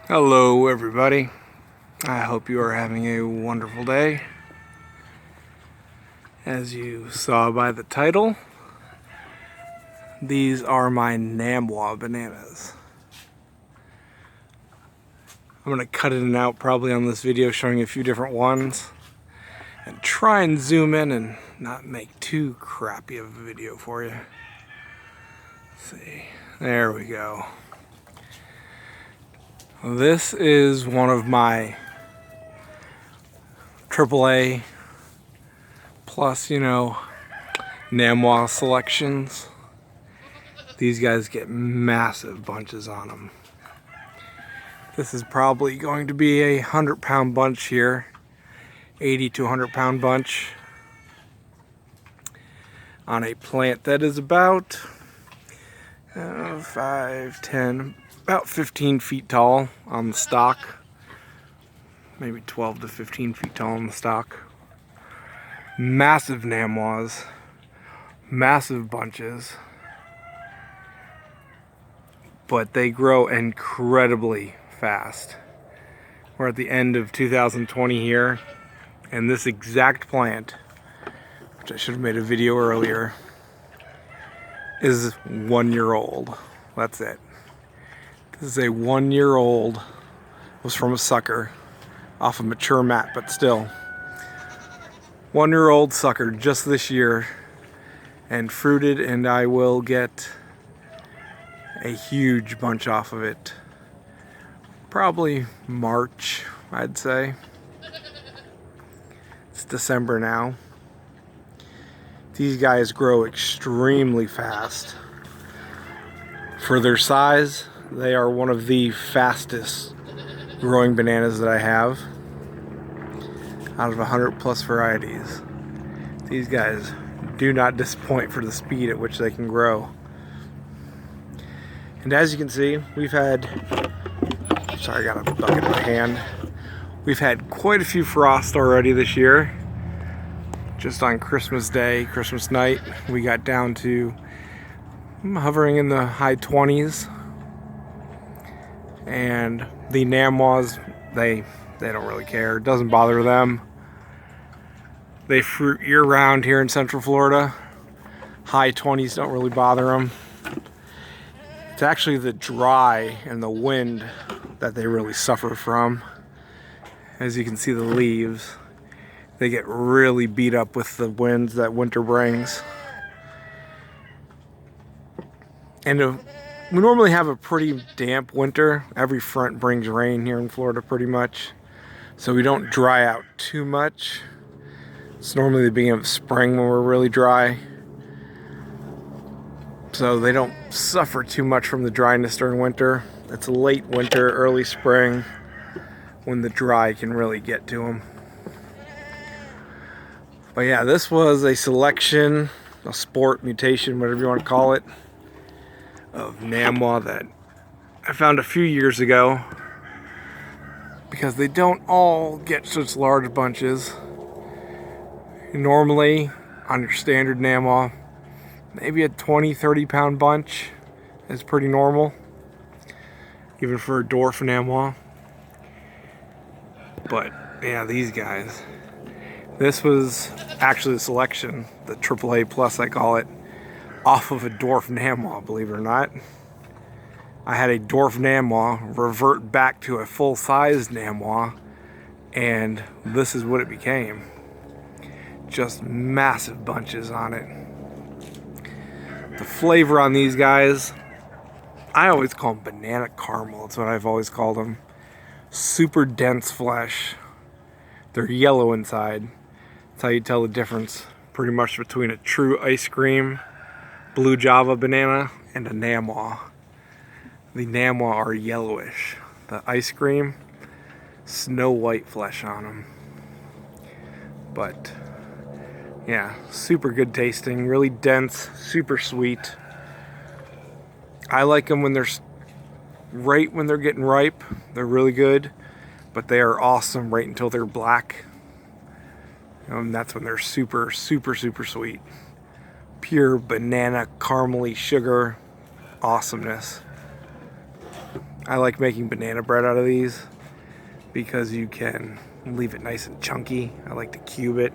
Hello everybody, I hope you are having a wonderful day. As you saw by the title, these are my Namwah bananas. I'm going to cut in and out probably on this video showing a few different ones and try and zoom in and not make too crappy of a video for you. Let's see, there we go. This is one of my AAA plus, Namwah selections. These guys get massive bunches on them. This is probably going to be a 100-pound bunch here, 80 to 100-pound bunch on a plant that is about 5, 10, about 15 feet tall on the stalk, maybe 12 to 15 feet tall on the stalk. Massive Namwahs, massive bunches, but they grow incredibly fast. We're at the end of 2020 here, and this exact plant, which I should have made a video earlier, is 1 year old. That's it. This is a 1 year old, was from a sucker off a mature mat, but still 1 year old sucker just this year and fruited, and I will get a huge bunch off of it probably March, I'd say. It's December now. These guys grow extremely fast. For their size, they are one of the fastest growing bananas that I have out of 100 plus varieties. These guys do not disappoint for the speed at which they can grow. And as you can see, we've had, sorry, I got a bucket in my hand. We've had quite a few frosts already this year. Just on Christmas Day, Christmas night, we got down to hovering in the high 20s. And the Namwahs, they don't really care. It doesn't bother them. They fruit year-round here in Central Florida. High 20s don't really bother them. It's actually the dry and the wind that they really suffer from. As you can see, the leaves, they get really beat up with the winds that winter brings. And we normally have a pretty damp winter. Every front brings rain here in Florida pretty much. So we don't dry out too much. It's normally the beginning of spring when we're really dry. So they don't suffer too much from the dryness during winter. It's late winter, early spring when the dry can really get to them. But yeah, this was a selection, a sport, mutation, whatever you want to call it, of Namwah that I found a few years ago, because they don't all get such large bunches. Normally, on your standard Namwah, maybe a 20-30 pound bunch is pretty normal, even for a dwarf Namwah. But yeah, these guys, this was actually a selection, the AAA plus I call it, off of a dwarf Namwah, believe it or not. I had a dwarf Namwah revert back to a full-sized Namwah, and this is what it became. Just massive bunches on it. The flavor on these guys, I always call them banana caramel. That's what I've always called them. Super dense flesh. They're yellow inside. That's how you tell the difference pretty much between a true ice cream blue Java banana and a Namwah. The Namwah are yellowish. The ice cream, snow white flesh on them. But yeah, super good tasting, really dense, super sweet. I like them when they're right when they're getting ripe. They're really good, but they are awesome right until they're black. And that's when they're super, super, super sweet. Pure banana, caramely sugar awesomeness. I like making banana bread out of these because you can leave it nice and chunky. I like to cube it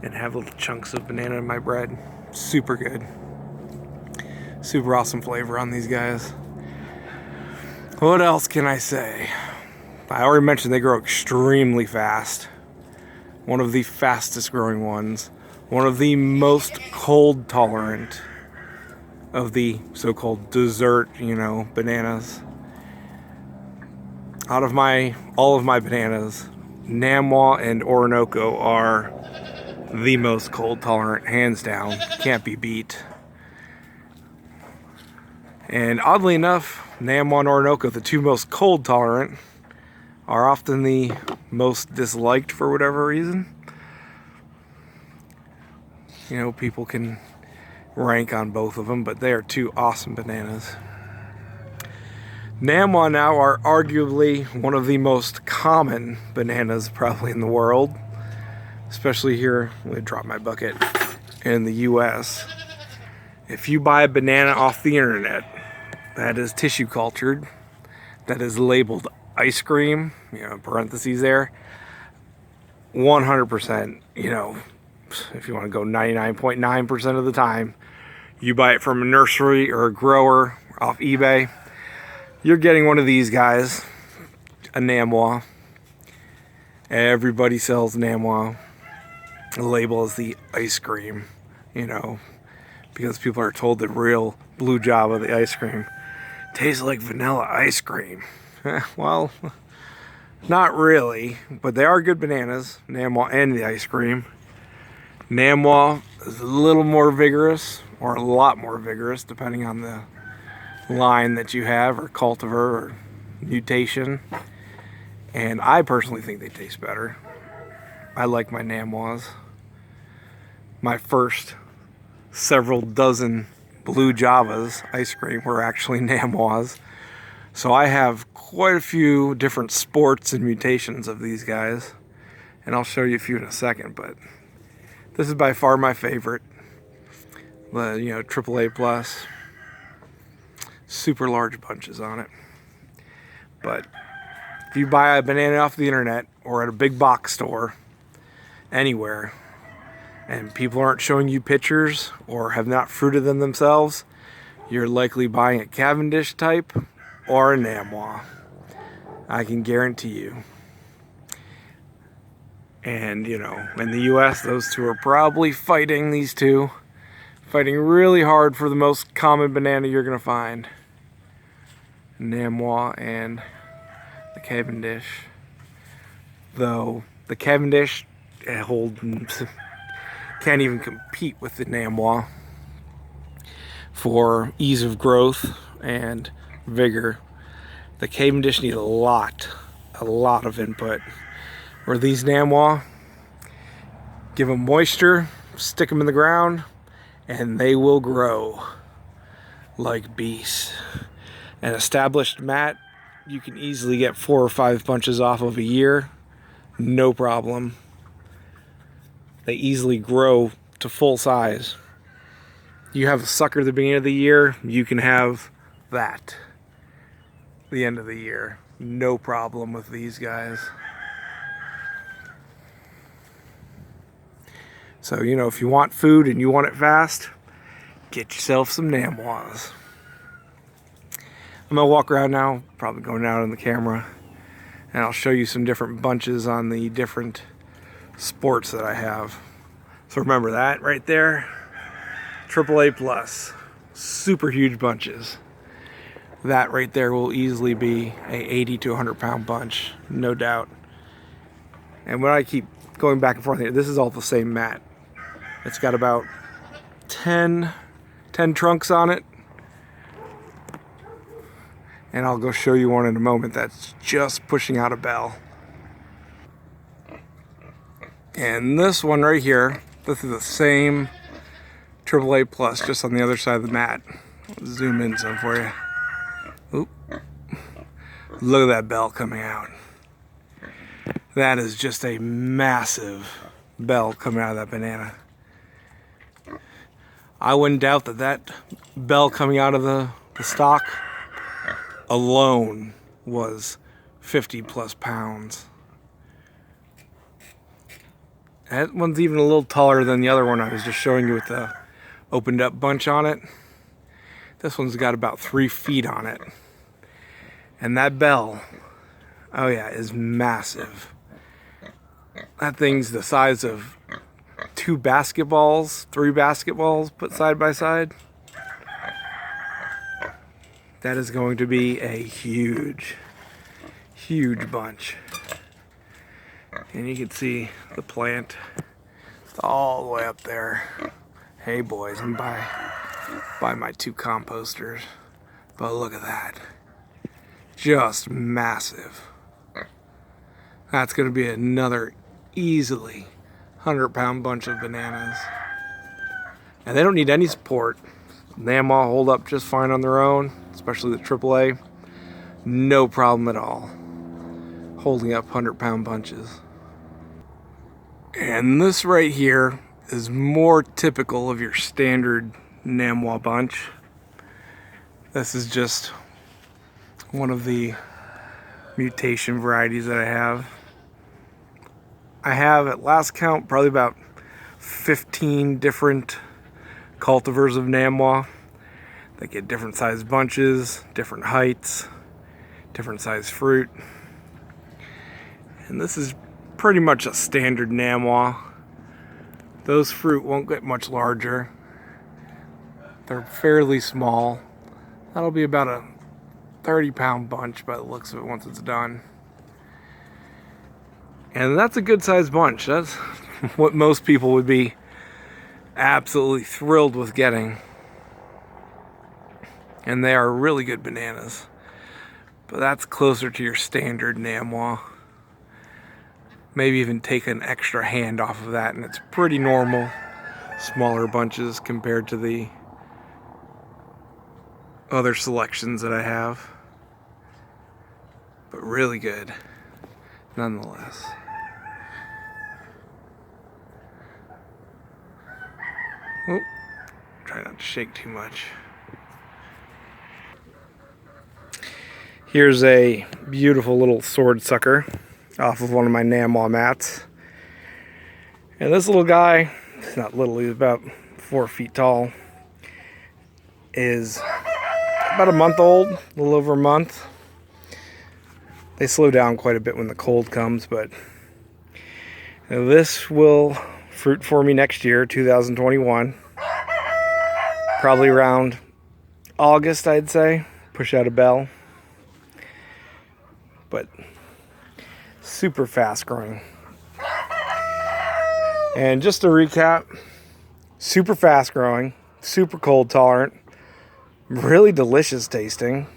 and have little chunks of banana in my bread. Super good. Super awesome flavor on these guys. What else can I say? I already mentioned they grow extremely fast. One of the fastest growing ones. One of the most cold tolerant of the so-called dessert, bananas. Out of all of my bananas, Namwah and Orinoco are the most cold tolerant, hands down. Can't be beat. And oddly enough, Namwah and Orinoco, the two most cold tolerant, are often the most disliked for whatever reason. People can rank on both of them, but they are two awesome bananas. Namwah now are arguably one of the most common bananas probably in the world, especially here, let me drop my bucket, in the US. If you buy a banana off the internet that is tissue cultured, that is labeled ice cream, parentheses there, 100%, if you want to go 99.9% of the time, you buy it from a nursery or a grower off eBay, you're getting one of these guys, a Namwah. Everybody sells Namwah. The label is the ice cream, because people are told that real blue Java, the ice cream, tastes like vanilla ice cream. Well, not really, but they are good bananas, Namwah and the ice cream. Namwah is a little more vigorous, or a lot more vigorous, depending on the line that you have, or cultivar, or mutation. And I personally think they taste better. I like my Namwahs. My first several dozen blue Javas ice cream were actually Namwahs. So I have quite a few different sports and mutations of these guys. And I'll show you a few in a second, but this is by far my favorite. The, AAA plus. Super large bunches on it. But if you buy a banana off the internet or at a big box store, anywhere, and people aren't showing you pictures or have not fruited them themselves, you're likely buying a Cavendish type or a Namwah. I can guarantee you. And, in the US, those two are probably fighting, these two. Fighting really hard for the most common banana you're going to find. Namwah and the Cavendish. Though the Cavendish can't even compete with the Namwah for ease of growth and vigor. The Cavendish need a lot of input. Where these Namwah, give them moisture, stick them in the ground, and they will grow like beasts. An established mat, you can easily get 4 or 5 bunches off of a year, no problem. They easily grow to full size. You have a sucker at the beginning of the year, you can have that the end of the year. No problem with these guys. So, if you want food and you want it fast, get yourself some Namwahs. I'm going to walk around now, probably going out on the camera, and I'll show you some different bunches on the different sports that I have. So remember that right there, AAA plus, super huge bunches. That right there will easily be a 80 to 100 pound bunch, no doubt. And when I keep going back and forth here, this is all the same mat. It's got about 10 trunks on it. And I'll go show you one in a moment that's just pushing out a bell. And this one right here, this is the same AAA plus, just on the other side of the mat. I'll zoom in some for you. Oop. Look at that bell coming out. That is just a massive bell coming out of that banana. I wouldn't doubt that bell coming out of the stalk alone was 50 plus pounds. That one's even a little taller than the other one I was just showing you with the opened up bunch on it. This one's got about 3 feet on it. And that bell, oh yeah, is massive. That thing's the size of 2 basketballs, 3 basketballs put side by side. That is going to be a huge, huge bunch. And you can see the plant all the way up there. Hey boys, I'm by my 2 composters. But look at that. Just massive. That's going to be another easily 100-pound bunch of bananas. And they don't need any support. Namwah hold up just fine on their own, especially the AAA. No problem at all holding up 100-pound bunches. And this right here is more typical of your standard Namwah bunch. This is just one of the mutation varieties that I have. I have, at last count, probably about 15 different cultivars of Namwah that get different size bunches, different heights, different size fruit. And this is pretty much a standard Namwah. Those fruit won't get much larger. They're fairly small. That'll be about a 30-pound bunch by the looks of it once it's done. And that's a good sized bunch. That's what most people would be absolutely thrilled with getting. And they are really good bananas. But that's closer to your standard Namwah. Maybe even take an extra hand off of that, and it's pretty normal. Smaller bunches compared to the other selections that I have. But really good, nonetheless. Oh, try not to shake too much. Here's a beautiful little sword sucker off of one of my Namwah mats. And this little guy, it's not little, he's about 4 feet tall, is about a month old, a little over a month. They slow down quite a bit when the cold comes, but this will fruit for me next year, 2021. Probably around August, I'd say. Push out a bell. But super fast growing. And just to recap, super fast growing, super cold tolerant, really delicious tasting,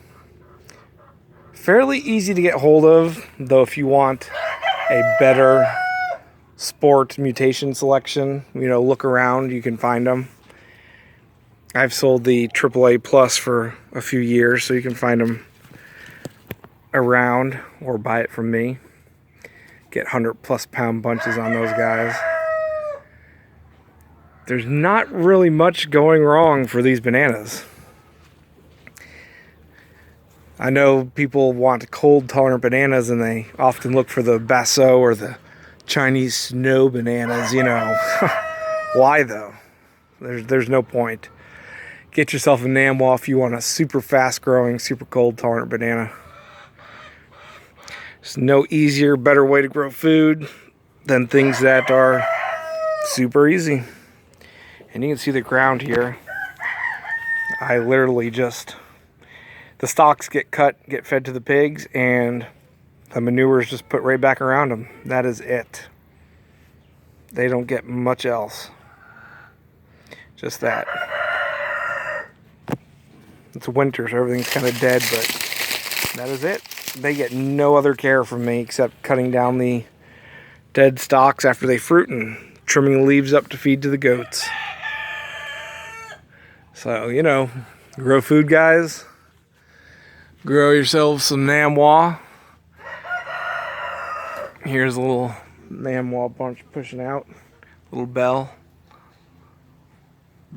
fairly easy to get hold of, though if you want a better sport mutation selection, you know, look around, you can find them. I've sold the AAA Plus for a few years, so you can find them around or buy it from me. Get 100+ pound bunches on those guys. There's not really much going wrong for these bananas. I know people want cold tolerant bananas and they often look for the Basso or the Chinese snow bananas, you know. Why though? There's no point. Get yourself a Namwah if you want a super fast growing, super cold tolerant banana. There's no easier, better way to grow food than things that are super easy. And you can see the ground here. I literally just, the stalks get cut, get fed to the pigs, and the manure is just put right back around them. That is it. They don't get much else. Just that. It's winter, so everything's kind of dead, but that is it. They get no other care from me except cutting down the dead stalks after they fruit and trimming the leaves up to feed to the goats. So, you know, grow food, guys. Grow yourselves some Namwah. Here's a little Namwah bunch pushing out. Little bell.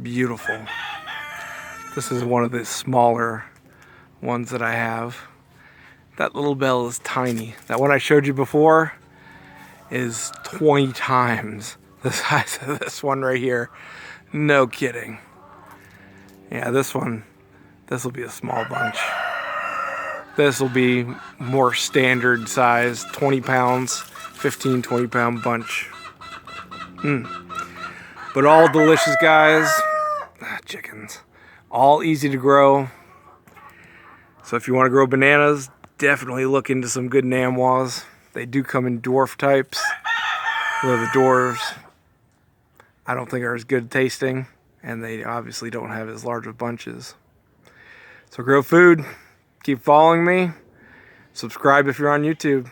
Beautiful. This is one of the smaller ones that I have. That little bell is tiny. That one I showed you before is 20 times the size of this one right here. No kidding. Yeah, this one, this will be a small bunch. This will be more standard size, 20 pounds, 15, 20 pound bunch. But all delicious, guys. Chickens. All easy to grow. So if you want to grow bananas, definitely look into some good Namwahs. They do come in dwarf types. Though the dwarves, I don't think are as good tasting. And they obviously don't have as large of bunches. So grow food. Keep following me. Subscribe if you're on YouTube.